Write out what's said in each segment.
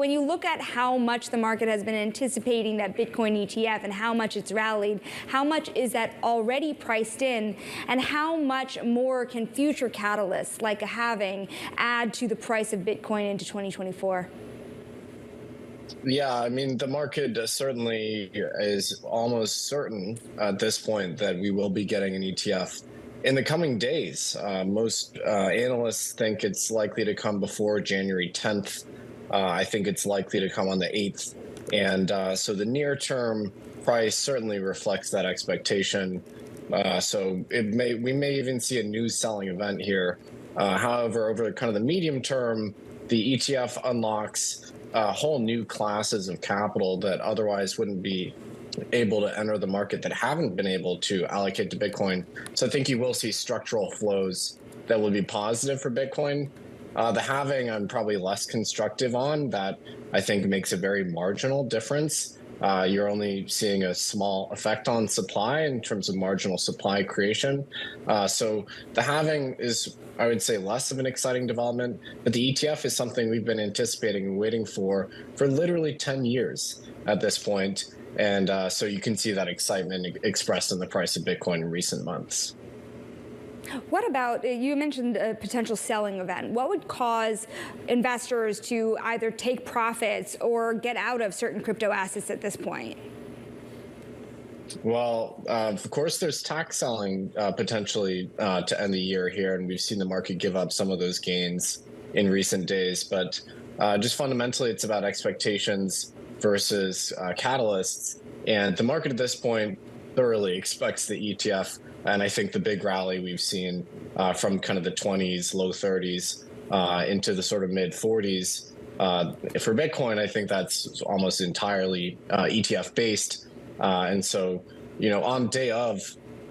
When you look at how much the market has been anticipating that Bitcoin ETF and how much it's rallied, how much is that already priced in, and how much more can future catalysts like a halving add to the price of Bitcoin into 2024? Yeah, I mean, the market certainly is almost certain at this point that we will be getting an ETF in the coming days. Most analysts think it's likely to come before January 10th. I think it's likely to come on the 8th. And so the near-term price certainly reflects that expectation. So we may even see a news selling event here. However, over kind of the medium term, the ETF unlocks whole new classes of capital that otherwise wouldn't be able to enter the market, that haven't been able to allocate to Bitcoin. So I think you will see structural flows that will be positive for Bitcoin. The halving I'm probably less constructive on. That I think makes a very marginal difference. You're only seeing a small effect on supply in terms of marginal supply creation. So the halving is, I would say, less of an exciting development, but the ETF is something we've been anticipating and waiting for literally 10 years at this point. And so you can see that excitement expressed in the price of Bitcoin in recent months. What about, you mentioned a potential selling event. What would cause investors to either take profits or get out of certain crypto assets at this point? Well, of course, there's tax selling potentially to end the year here, and we've seen the market give up some of those gains in recent days. But just fundamentally, it's about expectations versus catalysts. And the market at this point thoroughly expects the ETF. And I think the big rally we've seen from kind of the 20s, low 30s into the sort of mid 40s for Bitcoin, I think that's almost entirely ETF based. And so, you know, on day of,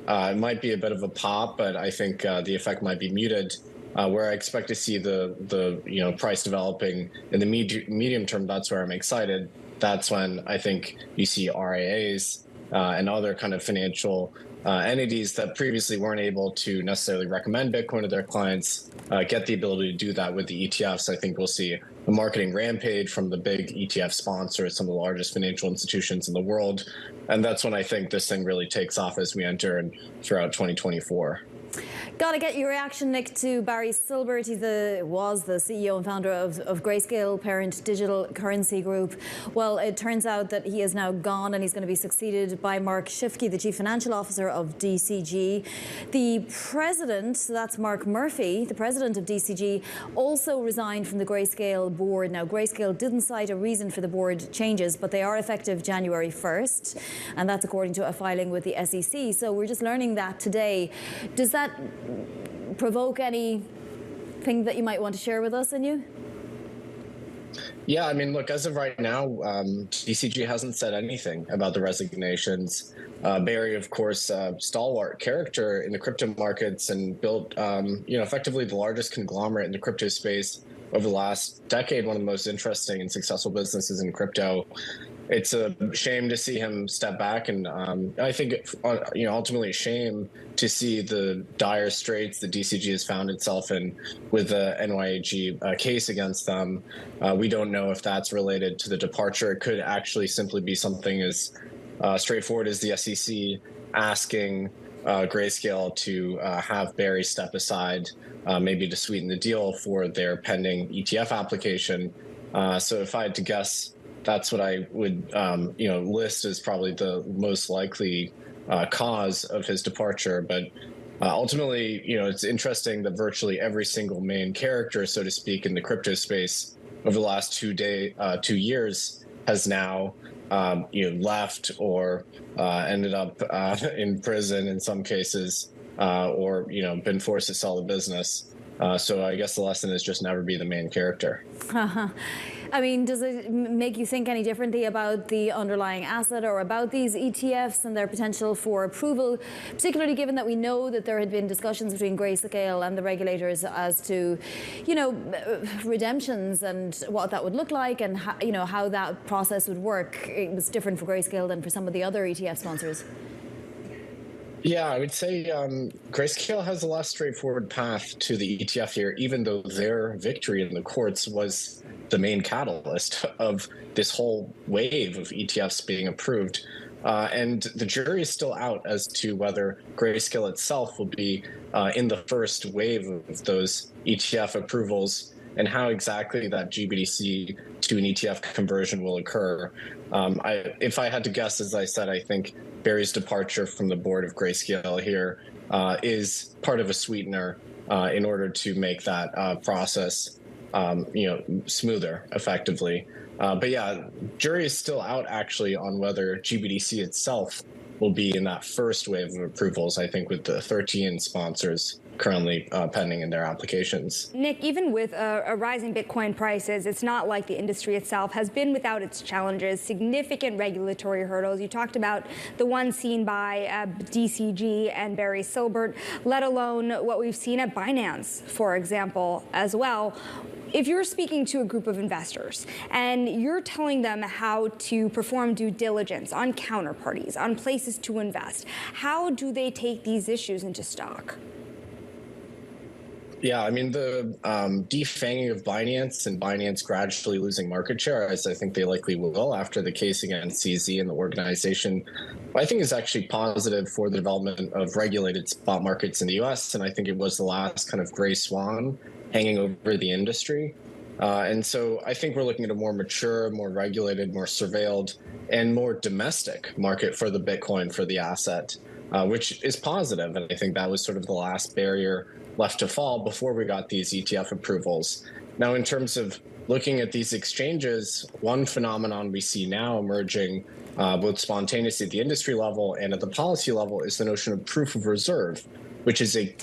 it might be a bit of a pop, but I think the effect might be muted. Where I expect to see the price developing in the medium term, that's where I'm excited. That's when I think you see RIAs and other kind of financial entities that previously weren't able to necessarily recommend Bitcoin to their clients get the ability to do that with the ETFs. I think we'll see a marketing rampage from the big ETF sponsors, some of the largest financial institutions in the world. And that's when I think this thing really takes off as we enter and throughout 2024. Got to get your reaction, Nic, to Barry Silbert. He was the CEO and founder of Grayscale, parent digital currency group. Well, it turns out that he is now gone and he's going to be succeeded by Mark Shifke, the chief financial officer of DCG. The president, so that's Mark Murphy, the president of DCG, also resigned from the Grayscale board. Now, Grayscale didn't cite a reason for the board changes, but they are effective January 1st, and that's according to a filing with the SEC. So we're just learning that today. Does that provoke anything that you might want to share with us, Inu? Yeah, I mean, look, as of right now, DCG hasn't said anything about the resignations. Barry, of course, stalwart character in the crypto markets and built, effectively the largest conglomerate in the crypto space over the last decade, one of the most interesting and successful businesses in crypto. It's a shame to see him step back, and I think, ultimately a shame to see the dire straits that DCG has found itself in with the NYAG case against them. We don't know if that's related to the departure. It could actually simply be something as straightforward as the SEC asking Grayscale to have Barry step aside, maybe to sweeten the deal for their pending ETF application. So if I had to guess, that's what I would, list as probably the most likely cause of his departure. But ultimately, it's interesting that virtually every single main character, so to speak, in the crypto space over the last 2 years has now, left or ended up in prison in some cases, or been forced to sell the business. So I guess the lesson is just never be the main character. I mean, does it make you think any differently about the underlying asset or about these ETFs and their potential for approval, particularly given that we know that there had been discussions between Grayscale and the regulators as to, redemptions and what that would look like and how that process would work? It was different for Grayscale than for some of the other ETF sponsors. Yeah, I would say Grayscale has a less straightforward path to the ETF here, even though their victory in the courts was the main catalyst of this whole wave of ETFs being approved. And the jury is still out as to whether Grayscale itself will be in the first wave of those ETF approvals and how exactly that GBDC to an ETF conversion will occur. If I had to guess, as I said, I think Barry's departure from the board of Grayscale here is part of a sweetener in order to make that process, smoother, effectively. But yeah, jury is still out actually on whether GBDC itself will be in that first wave of approvals. I think with the 13 sponsors currently pending in their applications. Nic, even with a rising Bitcoin prices, it's not like the industry itself has been without its challenges, significant regulatory hurdles. You talked about the one seen by DCG and Barry Silbert, let alone what we've seen at Binance, for example, as well. If you're speaking to a group of investors and you're telling them how to perform due diligence on counterparties, on places to invest, how do they take these issues into stock? Yeah, I mean, the defanging of Binance and Binance gradually losing market share, as I think they likely will after the case against CZ and the organization, I think is actually positive for the development of regulated spot markets in the U.S. And I think it was the last kind of gray swan hanging over the industry. And so I think we're looking at a more mature, more regulated, more surveilled, and more domestic market for the Bitcoin, for the asset, which is positive. And I think that was sort of the last barrier left to fall before we got these ETF approvals. Now, in terms of looking at these exchanges, one phenomenon we see now emerging both spontaneously at the industry level and at the policy level is the notion of proof of reserve, which is a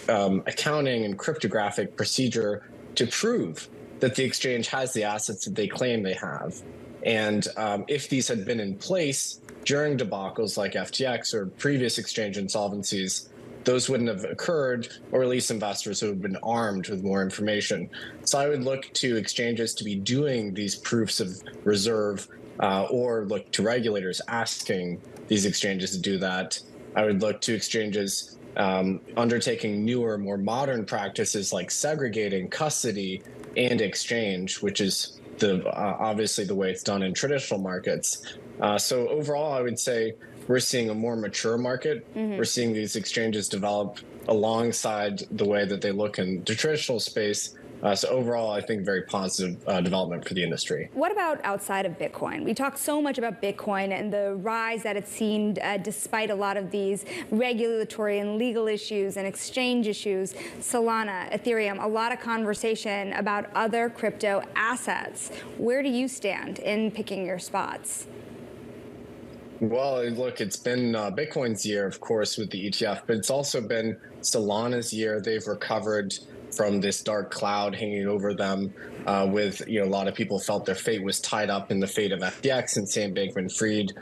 accounting and cryptographic procedure to prove that the exchange has the assets that they claim they have. And if these had been in place during debacles like FTX or previous exchange insolvencies, those wouldn't have occurred, or at least investors who have been armed with more information. So I would look to exchanges to be doing these proofs of reserve or look to regulators asking these exchanges to do that. I would look to exchanges undertaking newer, more modern practices like segregating custody and exchange, which is obviously the way it's done in traditional markets. So overall, I would say we're seeing a more mature market. Mm-hmm. We're seeing these exchanges develop alongside the way that they look in the traditional space. So overall, I think very positive development for the industry. What about outside of Bitcoin? We talked so much about Bitcoin and the rise that it's seen despite a lot of these regulatory and legal issues and exchange issues. Solana, Ethereum, a lot of conversation about other crypto assets. Where do you stand in picking your spots? Well, look, it's been Bitcoin's year, of course, with the ETF, but it's also been Solana's year. They've recovered from this dark cloud hanging over them with, a lot of people felt their fate was tied up in the fate of FTX and Sam Bankman-Fried.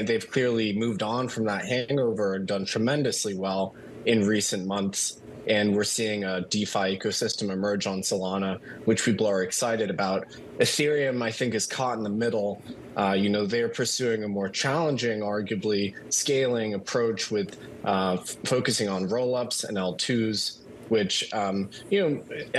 They've clearly moved on from that hangover and done tremendously well in recent months. And we're seeing a DeFi ecosystem emerge on Solana, which people are excited about. Ethereum, I think, is caught in the middle. They're pursuing a more challenging, arguably, scaling approach with focusing on rollups and L2s, which, I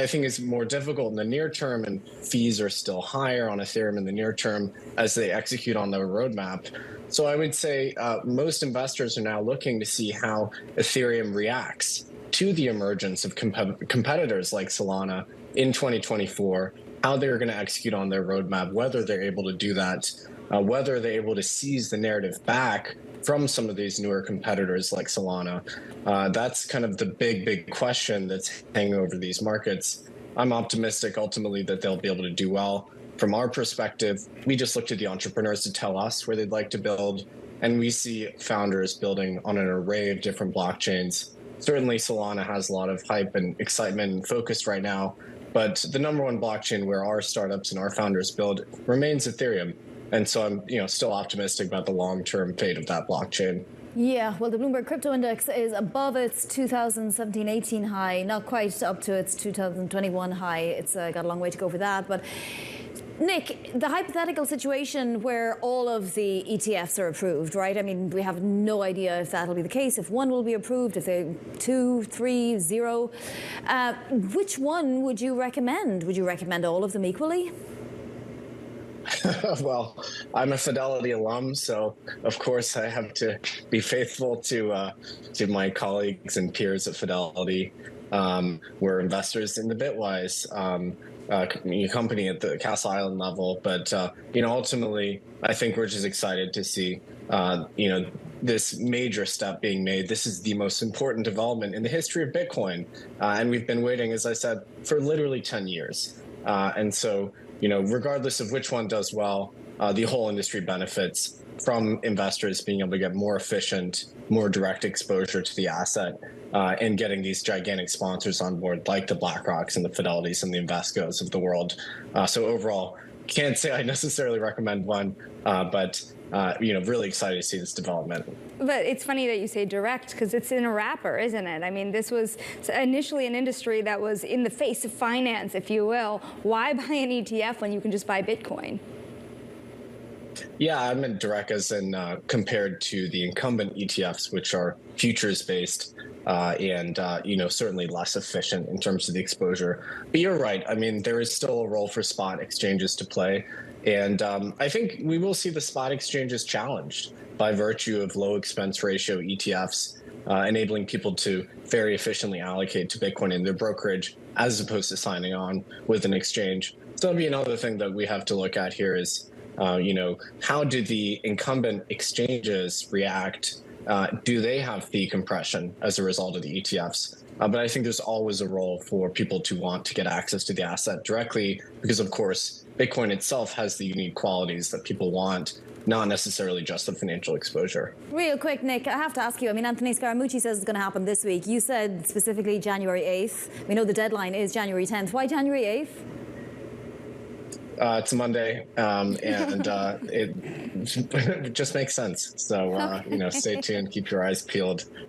think is more difficult in the near term, and fees are still higher on Ethereum in the near term as they execute on their roadmap. So I would say most investors are now looking to see how Ethereum reacts to the emergence of competitors like Solana in 2024, how they're going to execute on their roadmap, whether they're able to do that, whether they're able to seize the narrative back from some of these newer competitors like Solana. That's kind of the big question that's hanging over these markets. I'm optimistic ultimately that they'll be able to do well. From our perspective, we just look to the entrepreneurs to tell us where they'd like to build, and we see founders building on an array of different blockchains. Certainly, Solana has a lot of hype and excitement and focus right now, but the number one blockchain where our startups and our founders build remains Ethereum. And so I'm, still optimistic about the long-term fate of that blockchain. Yeah, well, the Bloomberg Crypto Index is above its 2017-18 high, not quite up to its 2021 high. It's got a long way to go for that, but Nic, the hypothetical situation where all of the ETFs are approved, right? I mean, we have no idea if that'll be the case, if one will be approved, if they 2, 3, 0. Which one would you recommend? Would you recommend all of them equally? Well, I'm a Fidelity alum, so of course I have to be faithful to my colleagues and peers at Fidelity. We're investors in the Bitwise company at the Castle Island level, but ultimately, I think we're just excited to see this major step being made. This is the most important development in the history of Bitcoin, and we've been waiting, as I said, for literally 10 years. And so, regardless of which one does well, the whole industry benefits from investors being able to get more efficient, more direct exposure to the asset, and getting these gigantic sponsors on board, like the BlackRocks and the Fidelities and the Invescos of the world. So overall, can't say I necessarily recommend one, but really excited to see this development. But it's funny that you say direct, because it's in a wrapper, isn't it? I mean, this was initially an industry that was in the face of finance, if you will. Why buy an ETF when you can just buy Bitcoin? Yeah, I meant direct as in compared to the incumbent ETFs, which are futures-based and certainly less efficient in terms of the exposure. But you're right. I mean, there is still a role for spot exchanges to play. And I think we will see the spot exchanges challenged by virtue of low expense ratio ETFs, enabling people to very efficiently allocate to Bitcoin in their brokerage as opposed to signing on with an exchange. So that'll be another thing that we have to look at here is, how do the incumbent exchanges react? Do they have fee compression as a result of the ETFs? But I think there's always a role for people to want to get access to the asset directly because, of course, Bitcoin itself has the unique qualities that people want, not necessarily just the financial exposure. Real quick, Nic, I have to ask you, I mean, Anthony Scaramucci says it's going to happen this week. You said specifically January 8th. We know the deadline is January 10th. Why January 8th? It's a Monday, and it just makes sense. So, stay tuned, keep your eyes peeled